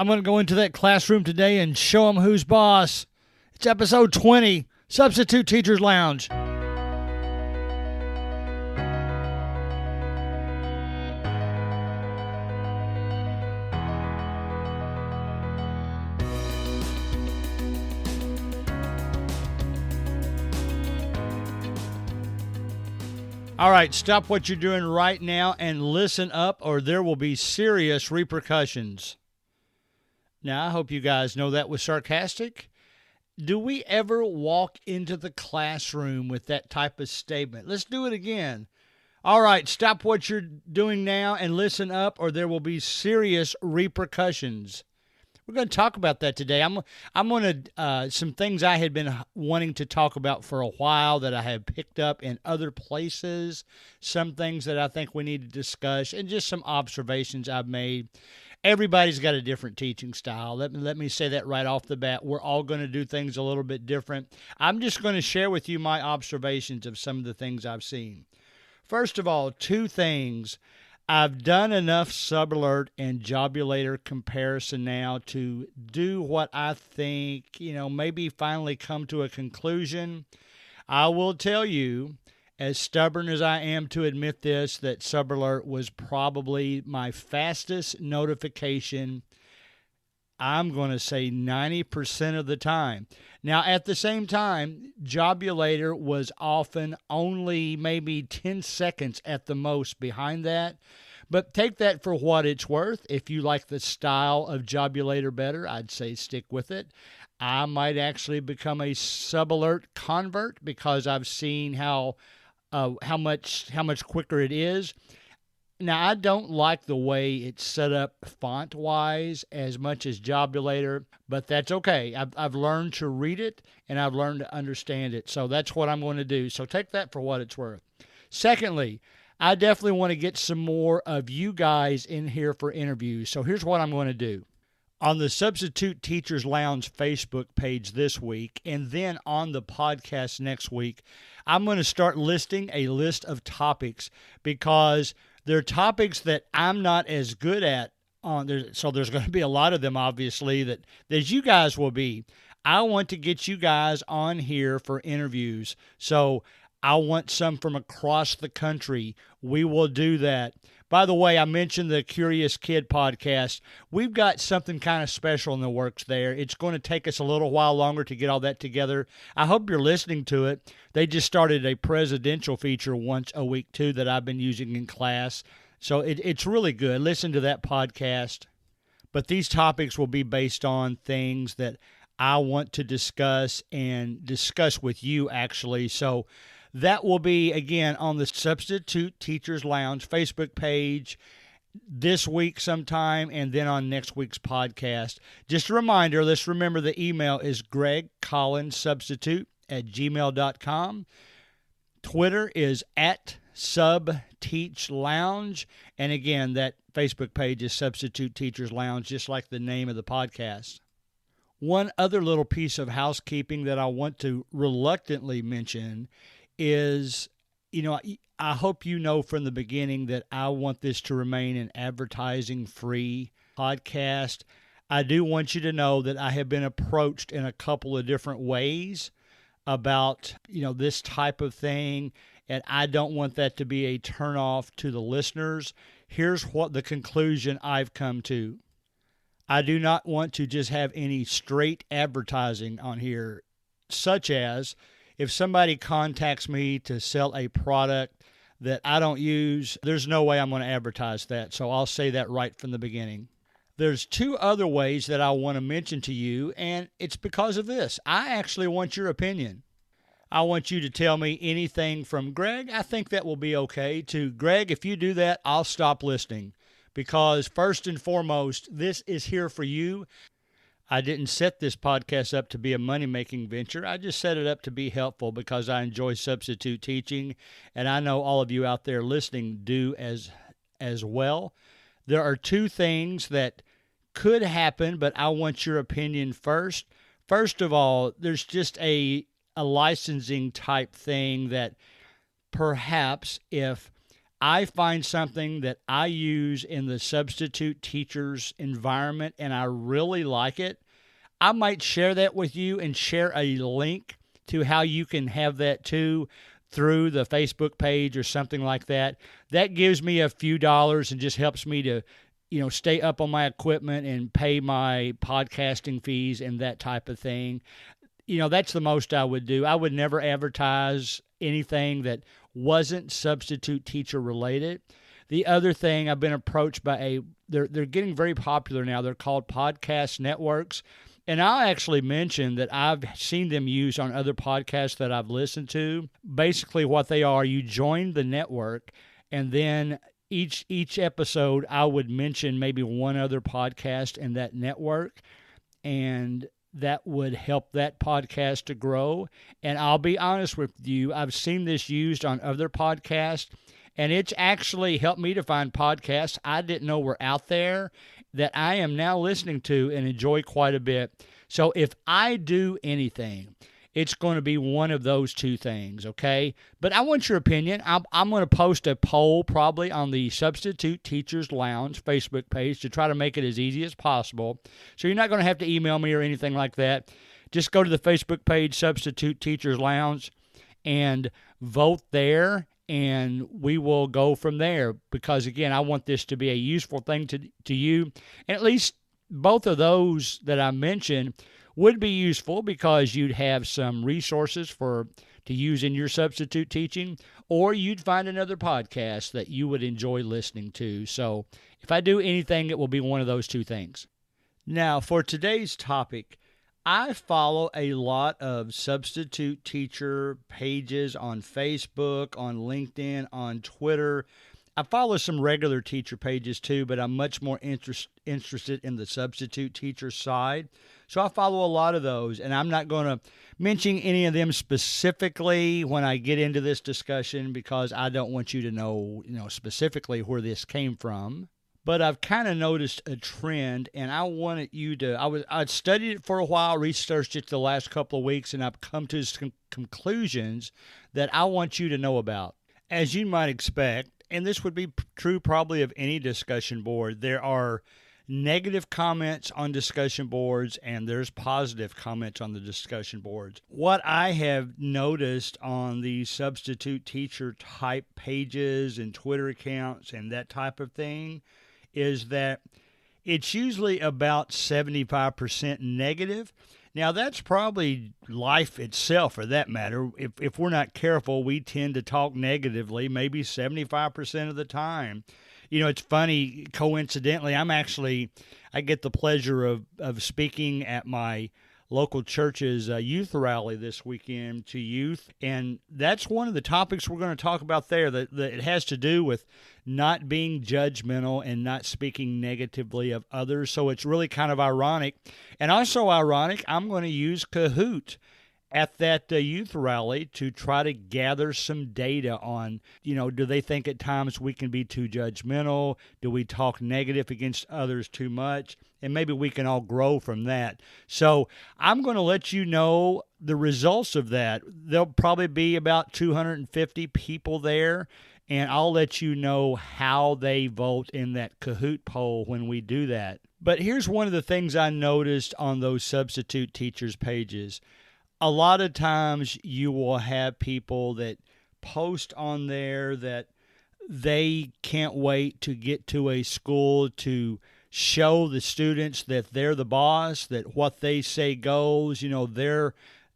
I'm going to go into that classroom today and show them who's boss. It's episode 20, Substitute Teachers Lounge. All right, stop what you're doing right now and listen up, or there will be serious repercussions. Now, I hope you guys know that was sarcastic. Do we ever walk into the classroom with that type of statement? Let's do it again. All right, stop what you're doing now and listen up, or there will be serious repercussions. We're going to talk about that today. I'm going to some things I had been wanting to talk about for a while that I have picked up in other places, some things that I think we need to discuss, and just some observations I've made. Everybody's got a different teaching style. Let me say that right off the bat. We're all going to do things a little bit different. I'm just going to share with you my observations of some of the things I've seen. First of all, two things. I've done enough SubAlert and Jobulator comparison now to do what I think, maybe finally come to a conclusion. I will tell you, as stubborn as I am to admit this, that SubAlert was probably my fastest notification. I'm going to say 90% of the time. Now, at the same time, Jobulator was often only maybe 10 seconds at the most behind that. But take that for what it's worth. If you like the style of Jobulator better, I'd say stick with it. I might actually become a SubAlert convert because I've seen how much quicker it is. Now, I don't like the way it's set up font-wise as much as Jobulator, but that's okay. I've learned to read it, and I've learned to understand it. So that's what I'm going to do. So take that for what it's worth. Secondly, I definitely want to get some more of you guys in here for interviews. So here's what I'm going to do. On the Substitute Teachers Lounge Facebook page this week, and then on the podcast next week, I'm going to start listing a list of topics because they're topics that I'm not as good at. So there's going to be a lot of them, obviously, that you guys will be. I want to get you guys on here for interviews. So I want some from across the country. We will do that. By the way, I mentioned the Curious Kid podcast. We've got something kind of special in the works there. It's going to take us a little while longer to get all that together. I hope you're listening to it. They just started a presidential feature once a week, too, that I've been using in class. So it's really good. Listen to that podcast. But these topics will be based on things that I want to discuss and discuss with you, actually. So that will be, again, on the Substitute Teachers Lounge Facebook page this week sometime, and then on next week's podcast. Just a reminder, let's remember the email is gregcollinsubstitute@gmail.com. Twitter is @SubTeachLounge. And again, that Facebook page is Substitute Teachers Lounge, just like the name of the podcast. One other little piece of housekeeping that I want to reluctantly mention is, I hope you know from the beginning that I want this to remain an advertising-free podcast. I do want you to know that I have been approached in a couple of different ways about, this type of thing, and I don't want that to be a turnoff to the listeners. Here's what the conclusion I've come to. I do not want to just have any straight advertising on here, such as if somebody contacts me to sell a product that I don't use, there's no way I'm going to advertise that. So I'll say that right from the beginning. There's two other ways that I want to mention to you, and it's because of this. I actually want your opinion. I want you to tell me anything from, Greg, I think that will be okay, to, Greg, if you do that, I'll stop listening. Because first and foremost, this is here for you. I didn't set this podcast up to be a money-making venture. I just set it up to be helpful because I enjoy substitute teaching, and I know all of you out there listening do as well. There are two things that could happen, but I want your opinion first. First of all, there's just a licensing type thing that perhaps if I find something that I use in the substitute teachers environment and I really like it, I might share that with you and share a link to how you can have that too through the Facebook page or something like that. That gives me a few dollars and just helps me to, stay up on my equipment and pay my podcasting fees and that type of thing. That's the most I would do. I would never advertise anything that wasn't substitute teacher related. The other thing, I've been approached by they're getting very popular now. They're called podcast networks. And I'll actually mention that I've seen them used on other podcasts that I've listened to. Basically what they are, you join the network, and then each episode I would mention maybe one other podcast in that network, and that would help that podcast to grow. And I'll be honest with you, I've seen this used on other podcasts, and it's actually helped me to find podcasts I didn't know were out there that I am now listening to and enjoy quite a bit. So if I do anything, it's going to be one of those two things, okay? But I want your opinion. I'm going to post a poll probably on the Substitute Teachers Lounge Facebook page to try to make it as easy as possible. So you're not going to have to email me or anything like that. Just go to the Facebook page, Substitute Teachers Lounge, and vote there, and we will go from there because, again, I want this to be a useful thing to you. And at least both of those that I mentioned would be useful because you'd have some resources to use in your substitute teaching, or you'd find another podcast that you would enjoy listening to. So if I do anything, it will be one of those two things. Now, for today's topic, I follow a lot of substitute teacher pages on Facebook, on LinkedIn, on Twitter. I follow some regular teacher pages too, but I'm much more interested in the substitute teacher side. So I follow a lot of those, and I'm not going to mention any of them specifically when I get into this discussion because I don't want you to know, specifically where this came from. But I've kind of noticed a trend, and I wanted you to. I'd studied it for a while, researched it the last couple of weeks, and I've come to some conclusions that I want you to know about. As you might expect, and this would be true probably of any discussion board, there are negative comments on discussion boards and there's positive comments on the discussion boards. What I have noticed on the substitute teacher type pages and Twitter accounts and that type of thing is that it's usually about 75% negative. Now, that's probably life itself, for that matter. If we're not careful, we tend to talk negatively maybe 75% of the time. It's funny, coincidentally, I get the pleasure of speaking at my local church's youth rally this weekend to youth, and that's one of the topics we're going to talk about there, that it has to do with not being judgmental and not speaking negatively of others. So it's really kind of ironic. And also ironic, I'm going to use Kahoot at that youth rally to try to gather some data on, do they think at times we can be too judgmental? Do we talk negative against others too much? And maybe we can all grow from that. So I'm going to let you know the results of that. There'll probably be about 250 people there, and I'll let you know how they vote in that Kahoot poll when we do that. But here's one of the things I noticed on those substitute teachers pages. A lot of times you will have people that post on there that they can't wait to get to a school to show the students that they're the boss, that what they say goes,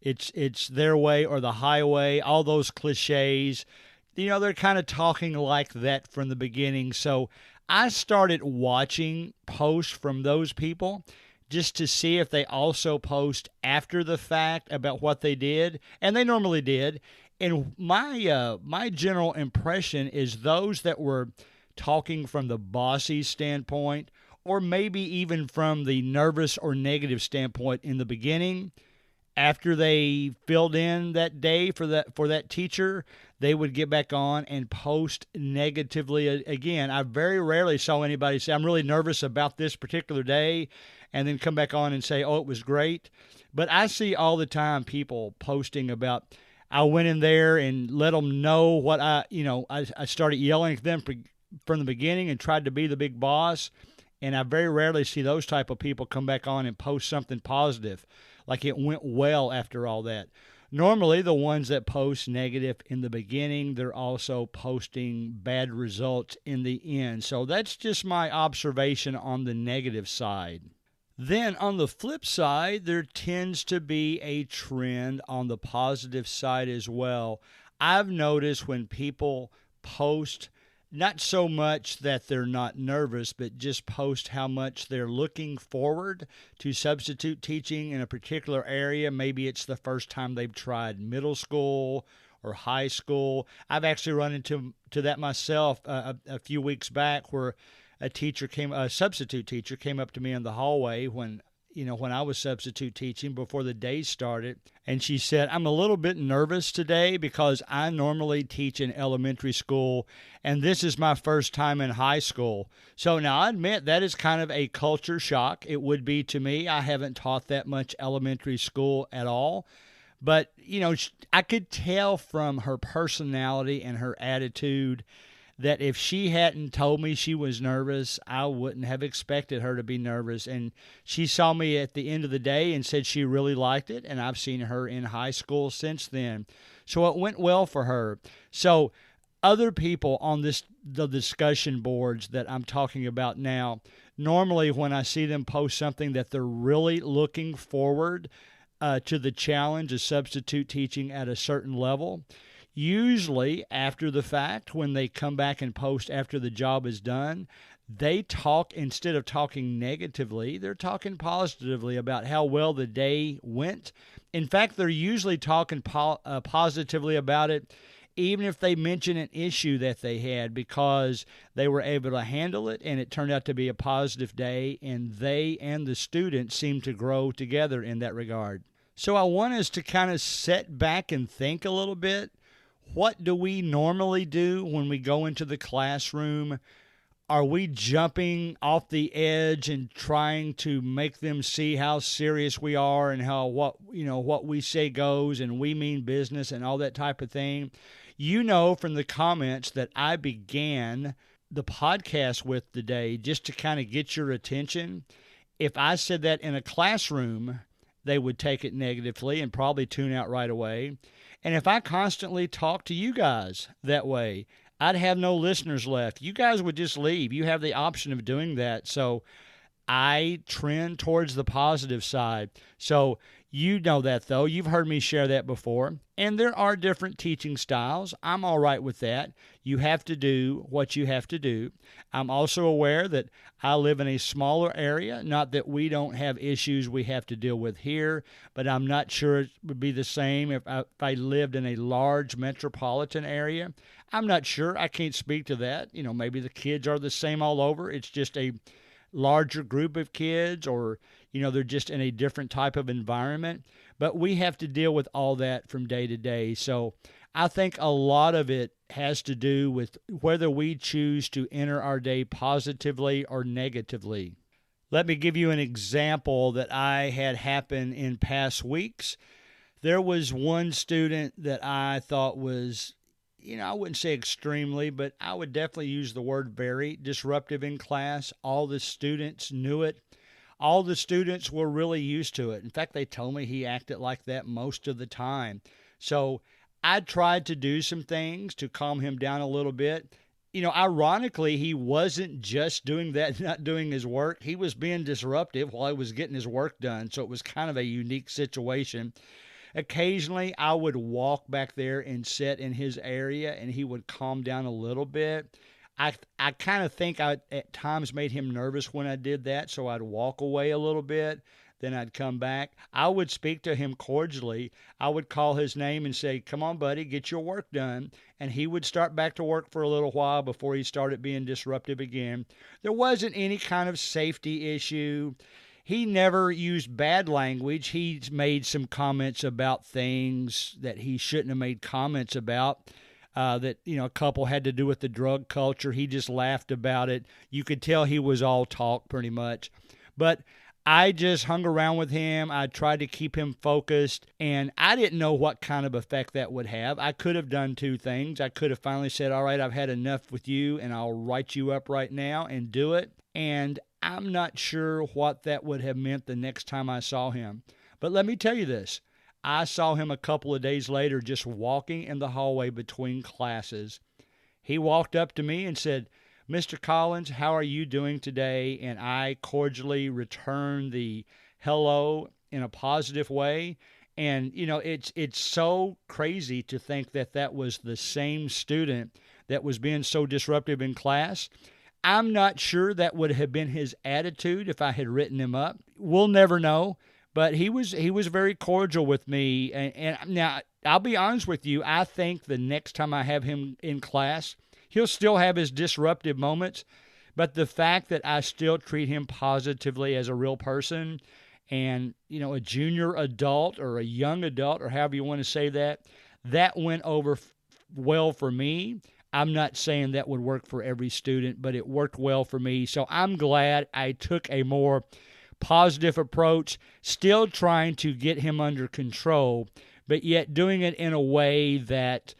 it's their way or the highway, all those cliches. They're kind of talking like that from the beginning. So I started watching posts from those people just to see if they also post after the fact about what they did, and they normally did. And my general impression is those that were talking from the bossy standpoint, or maybe even from the nervous or negative standpoint in the beginning, after they filled in that day for that teacher, they would get back on and post negatively again. I very rarely saw anybody say, I'm really nervous about this particular day, and then come back on and say, oh, it was great. But I see all the time people posting about, I went in there and let them know what I started yelling at them from the beginning and tried to be the big boss. And I very rarely see those type of people come back on and post something positive, like it went well after all that. Normally, the ones that post negative in the beginning, they're also posting bad results in the end. So that's just my observation on the negative side. Then on the flip side, there tends to be a trend on the positive side as well. I've noticed when people post, not so much that they're not nervous, but just post how much they're looking forward to substitute teaching in a particular area. Maybe it's the first time they've tried middle school or high school. I've actually run into that myself a few weeks back, where a substitute teacher came up to me in the hallway when I was substitute teaching before the day started. And she said, I'm a little bit nervous today because I normally teach in elementary school, and this is my first time in high school. So now I admit that is kind of a culture shock. It would be to me. I haven't taught that much elementary school at all. But, I could tell from her personality and her attitude that if she hadn't told me she was nervous, I wouldn't have expected her to be nervous. And she saw me at the end of the day and said she really liked it, and I've seen her in high school since then. So it went well for her. So other people on the discussion boards that I'm talking about now, normally when I see them post something that they're really looking forward to the challenge of substitute teaching at a certain level, usually after the fact, when they come back and post after the job is done, they talk, instead of talking negatively, they're talking positively about how well the day went. In fact, they're usually talking positively about it, even if they mention an issue that they had, because they were able to handle it and it turned out to be a positive day, and they and the students seem to grow together in that regard. So I want us to kind of sit back and think a little bit. What do we normally do when we go into the classroom? Are we jumping off the edge and trying to make them see how serious we are and how what we say goes and we mean business and all that type of thing? From the comments that I began the podcast with today, just to kind of get your attention. If I said that in a classroom, they would take it negatively and probably tune out right away. And if I constantly talk to you guys that way, I'd have no listeners left. You guys would just leave. You have the option of doing that. So I trend towards the positive side. So you know that, though. You've heard me share that before. And there are different teaching styles. I'm all right with that. You have to do what you have to do. I'm also aware that I live in a smaller area. Not that we don't have issues we have to deal with here, but I'm not sure it would be the same if I lived in a large metropolitan area. I'm not sure. I can't speak to that. Maybe the kids are the same all over. It's just a larger group of kids, or they're just in a different type of environment. But we have to deal with all that from day to day. So I think a lot of it has to do with whether we choose to enter our day positively or negatively. Let me give you an example that I had happen in past weeks. There was one student that I thought was, I wouldn't say extremely, but I would definitely use the word very disruptive in class. All the students knew it. All the students were really used to it. In fact, they told me he acted like that most of the time. So I tried to do some things to calm him down a little bit. Ironically, he wasn't just doing that, not doing his work. He was being disruptive while he was getting his work done. So it was kind of a unique situation. Occasionally, I would walk back there and sit in his area, and he would calm down a little bit. I kind of think I at times made him nervous when I did that, so I'd walk away a little bit, then I'd come back. I would speak to him cordially. I would call his name and say, "Come on, buddy, get your work done." And he would start back to work for a little while before he started being disruptive again. There wasn't any kind of safety issue. He never used bad language. He made some comments about things that he shouldn't have made comments about. That a couple had to do with the drug culture. He just laughed about it. You could tell he was all talk pretty much. But I just hung around with him. I tried to keep him focused, and I didn't know what kind of effect that would have. I could have done two things. I could have finally said, all right, I've had enough with you, and I'll write you up right now and do it. And I'm not sure what that would have meant the next time I saw him. But let me tell you this. I saw him a couple of days later just walking in the hallway between classes. He walked up to me and said, Mr. Collins, how are you doing today? And I cordially returned the hello in a positive way. And, it's so crazy to think that that was the same student that was being so disruptive in class. I'm not sure that would have been his attitude if I had written him up. We'll never know. But he was very cordial with me. And now, I'll be honest with you, I think the next time I have him in class, he'll still have his disruptive moments, but the fact that I still treat him positively as a real person and, a junior adult or a young adult or however you want to say that went over well for me. I'm not saying that would work for every student, but it worked well for me. So I'm glad I took a more positive approach, still trying to get him under control, but yet doing it in a way that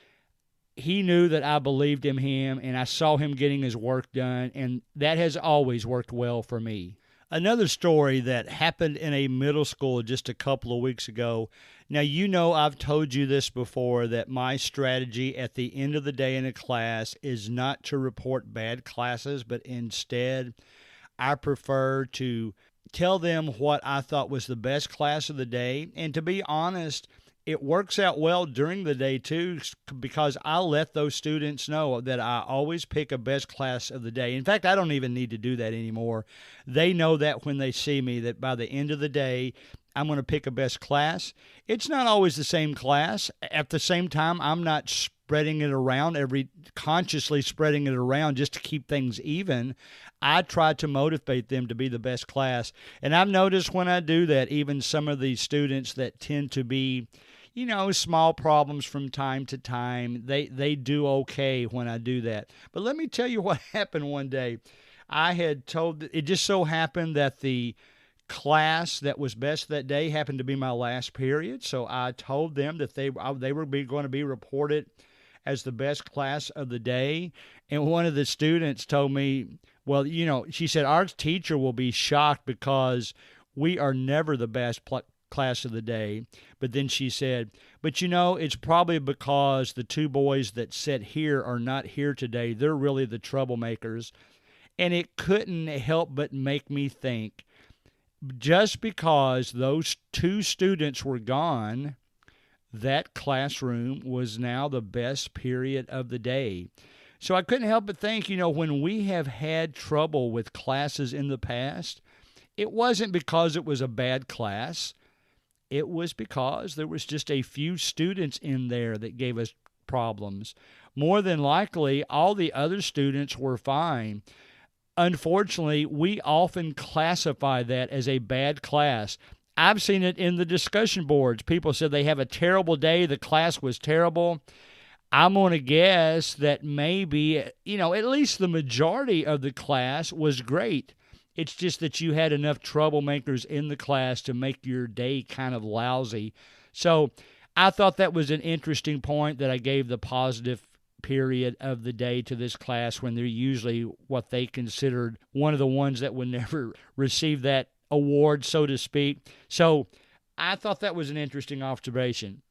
he knew that I believed in him, and I saw him getting his work done, and that has always worked well for me. Another story that happened in a middle school just a couple of weeks ago. Now, I've told you this before, that my strategy at the end of the day in a class is not to report bad classes, but instead I prefer to tell them what I thought was the best class of the day. And to be honest, it works out well during the day, too, because I let those students know that I always pick a best class of the day. In fact, I don't even need to do that anymore. They know that when they see me, that by the end of the day, I'm going to pick a best class. It's not always the same class. At the same time, I'm not spreading it around, consciously spreading it around just to keep things even. I try to motivate them to be the best class. And I've noticed when I do that, even some of these students that tend to be, small problems from time to time, they do okay when I do that. But let me tell you what happened one day. It just so happened that the class that was best that day happened to be my last period. So I told them that they were going to be reported as the best class of the day. And one of the students told me, well, she said, our teacher will be shocked because we are never the best class of the day. But then she said, but it's probably because the two boys that sit here are not here today. They're really the troublemakers. And it couldn't help but make me think, just because those two students were gone, that classroom was now the best period of the day. So I couldn't help but think, when we have had trouble with classes in the past, it wasn't because it was a bad class. It was because there was just a few students in there that gave us problems. More than likely, all the other students were fine. Unfortunately, we often classify that as a bad class. I've seen it in the discussion boards. People said they have a terrible day. The class was terrible. I'm going to guess that maybe, at least the majority of the class was great. It's just that you had enough troublemakers in the class to make your day kind of lousy. So I thought that was an interesting point that I gave the positive period of the day to this class when they're usually what they considered one of the ones that would never receive that award, so to speak. So I thought that was an interesting observation.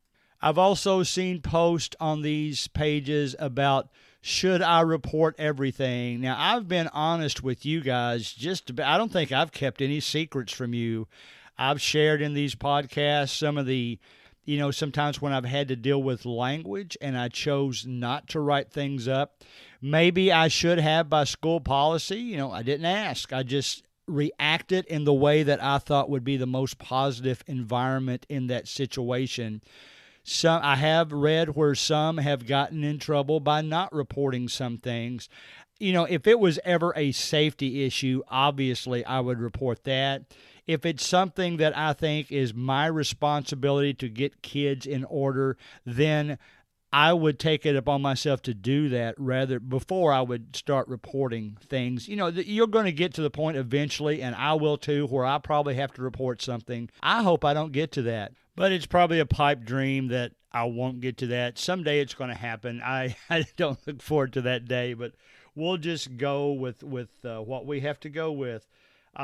I've also seen posts on these pages about, should I report everything? Now, I've been honest with you guys. I don't think I've kept any secrets from you. I've shared in these podcasts some of the, sometimes when I've had to deal with language and I chose not to write things up. Maybe I should have by school policy. I didn't ask. I just reacted in the way that I thought would be the most positive environment in that situation. I have read where some have gotten in trouble by not reporting some things. If it was ever a safety issue, obviously I would report that. If it's something that I think is my responsibility to get kids in order, then I would take it upon myself to do that rather before I would start reporting things. You're going to get to the point eventually, and I will too, where I probably have to report something. I hope I don't get to that, but it's probably a pipe dream that I won't get to that. Someday it's going to happen. I don't look forward to that day, but we'll just go with what we have to go with.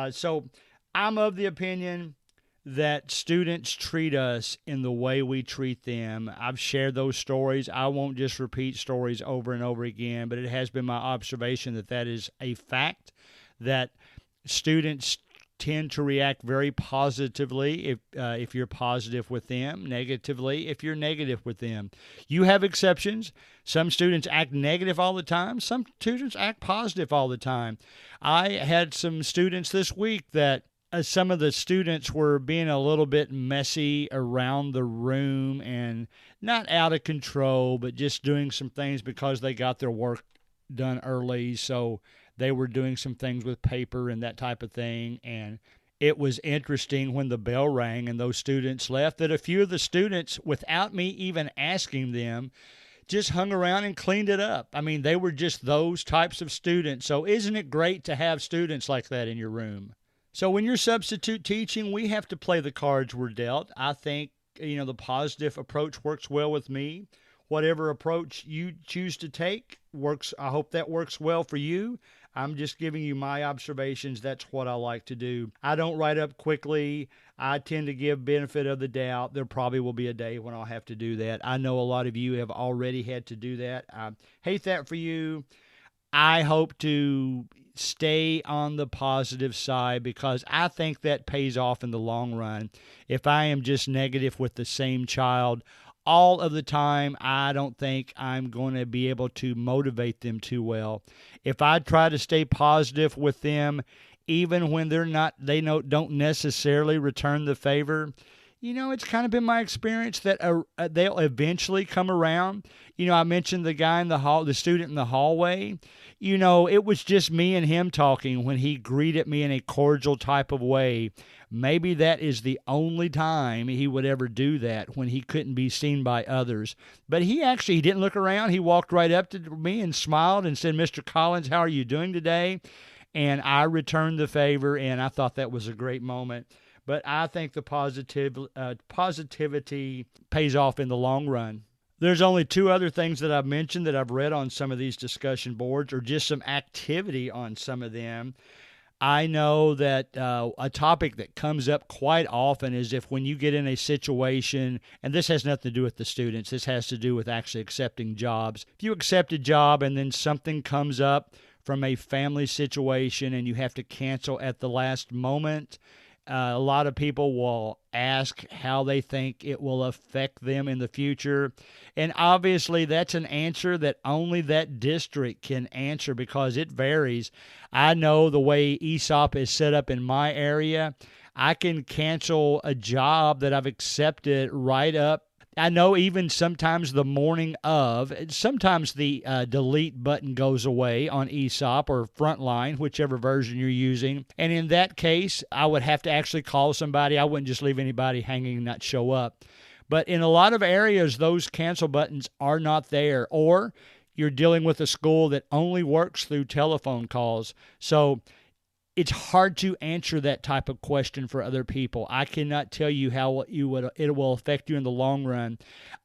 So I'm of the opinion that students treat us in the way we treat them. I've shared those stories. I won't just repeat stories over and over again, but it has been my observation that is a fact, that students tend to react very positively if you're positive with them, negatively if you're negative with them. You have exceptions. Some students act negative all the time. Some students act positive all the time. I had some students this week that some of the students were being a little bit messy around the room and not out of control, but just doing some things because they got their work done early. So they were doing some things with paper and that type of thing. And it was interesting when the bell rang and those students left that a few of the students, without me even asking them, just hung around and cleaned it up. I mean, they were just those types of students. So isn't it great to have students like that in your room? So when you're substitute teaching, we have to play the cards we're dealt. I think, the positive approach works well with me. Whatever approach you choose to take works. I hope that works well for you. I'm just giving you my observations. That's what I like to do. I don't write up quickly. I tend to give benefit of the doubt. There probably will be a day when I'll have to do that. I know a lot of you have already had to do that. I hate that for you. I hope to stay on the positive side because I think that pays off in the long run. If I am just negative with the same child all of the time, I don't think I'm going to be able to motivate them too well. If I try to stay positive with them, even when they don't necessarily return the favor, it's kind of been my experience that they'll eventually come around. I mentioned the guy in the hall, the student in the hallway. It was just me and him talking when he greeted me in a cordial type of way. Maybe that is the only time he would ever do that, when he couldn't be seen by others. But he didn't look around. He walked right up to me and smiled and said, "Mr. Collins, how are you doing today?" And I returned the favor, and I thought that was a great moment. But I think the positivity pays off in the long run. There's only two other things that I've mentioned that I've read on some of these discussion boards, or just some activity on some of them. I know that a topic that comes up quite often is when you get in a situation, and this has nothing to do with the students, this has to do with actually accepting jobs. If you accept a job and then something comes up from a family situation and you have to cancel at the last moment, a lot of people will ask how they think it will affect them in the future. And obviously, that's an answer that only that district can answer because it varies. I know the way ESOP is set up in my area, I can cancel a job that I've accepted right up. I know even sometimes the morning of, sometimes the delete button goes away on ESOP or Frontline, whichever version you're using. And in that case, I would have to actually call somebody. I wouldn't just leave anybody hanging and not show up. But in a lot of areas, those cancel buttons are not there. Or you're dealing with a school that only works through telephone calls. So it's hard to answer that type of question for other people. I cannot tell you how it will affect you in the long run.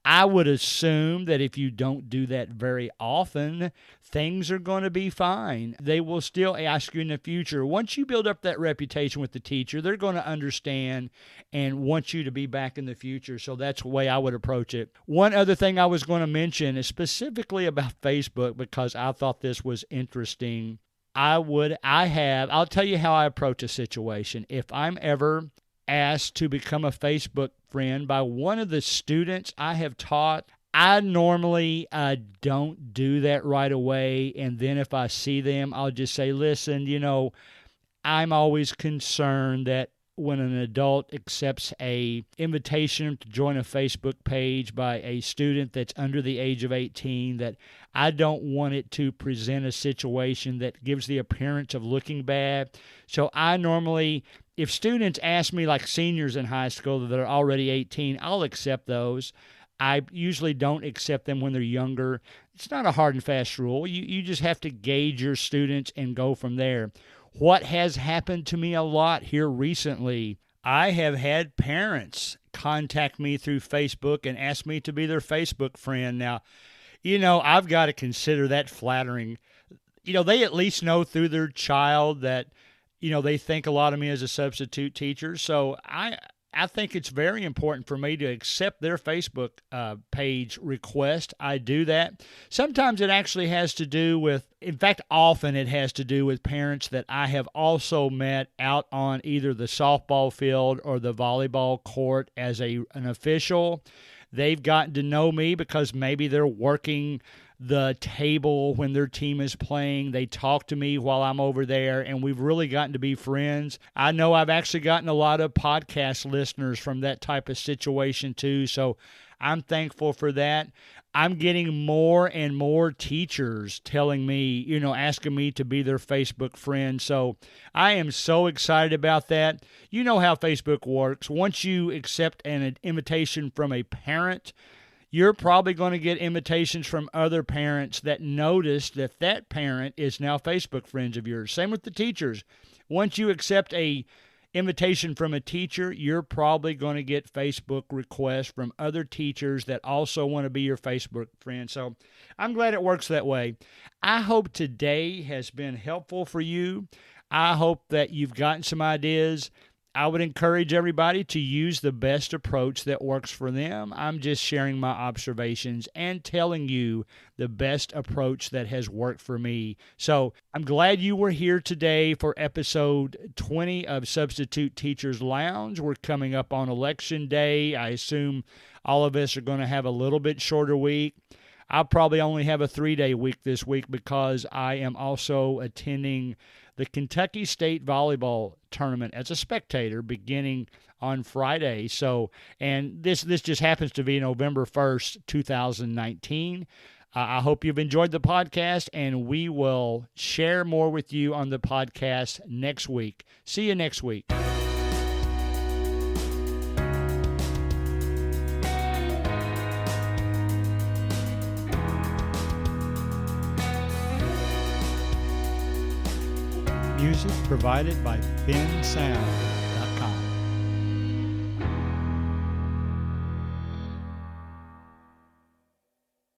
I would assume that if you don't do that very often, things are going to be fine. They will still ask you in the future. Once you build up that reputation with the teacher, they're going to understand and want you to be back in the future. So that's the way I would approach it. One other thing I was going to mention is specifically about Facebook, because I thought this was interesting. I'll tell you how I approach a situation. If I'm ever asked to become a Facebook friend by one of the students I have taught, I normally don't do that right away. And then if I see them, I'll just say, listen, I'm always concerned that when an adult accepts a invitation to join a Facebook page by a student that's under the age of 18, that I don't want it to present a situation that gives the appearance of looking bad. So I normally, if students ask me, like seniors in high school that are already 18, I'll accept those. I usually don't accept them when they're younger. It's not a hard and fast rule. You just have to gauge your students and go from there. What has happened to me a lot here recently, I have had parents contact me through Facebook and ask me to be their Facebook friend. Now, I've got to consider that flattering. They at least know through their child that, they think a lot of me as a substitute teacher. So I think it's very important for me to accept their Facebook page request. I do that. Sometimes it actually has to do with, in fact, often it has to do with parents that I have also met out on either the softball field or the volleyball court as an official. They've gotten to know me because maybe they're working the table when their team is playing. They talk to me while I'm over there, and we've really gotten to be friends. I know I've actually gotten a lot of podcast listeners from that type of situation too, so I'm thankful for that. I'm getting more and more teachers telling me, asking me to be their Facebook friend. So I am so excited about that. You know how Facebook works. Once you accept an invitation from a parent, you're probably going to get invitations from other parents that notice that that parent is now Facebook friends of yours. Same with the teachers. Once you accept a invitation from a teacher, you're probably going to get Facebook requests from other teachers that also want to be your Facebook friend. So I'm glad it works that way. I hope today has been helpful for you. I hope that you've gotten some ideas. I would encourage everybody to use the best approach that works for them. I'm just sharing my observations and telling you the best approach that has worked for me. So I'm glad you were here today for episode 20 of Substitute Teachers Lounge. We're coming up on Election Day. I assume all of us are going to have a little bit shorter week. I'll probably only have a 3-day week this week because I am also attending the Kentucky State Volleyball Tournament as a spectator beginning on Friday. So, and this just happens to be November 1st, 2019. I hope you've enjoyed the podcast, and we will share more with you on the podcast next week. See you next week. Music provided by Ben Sound.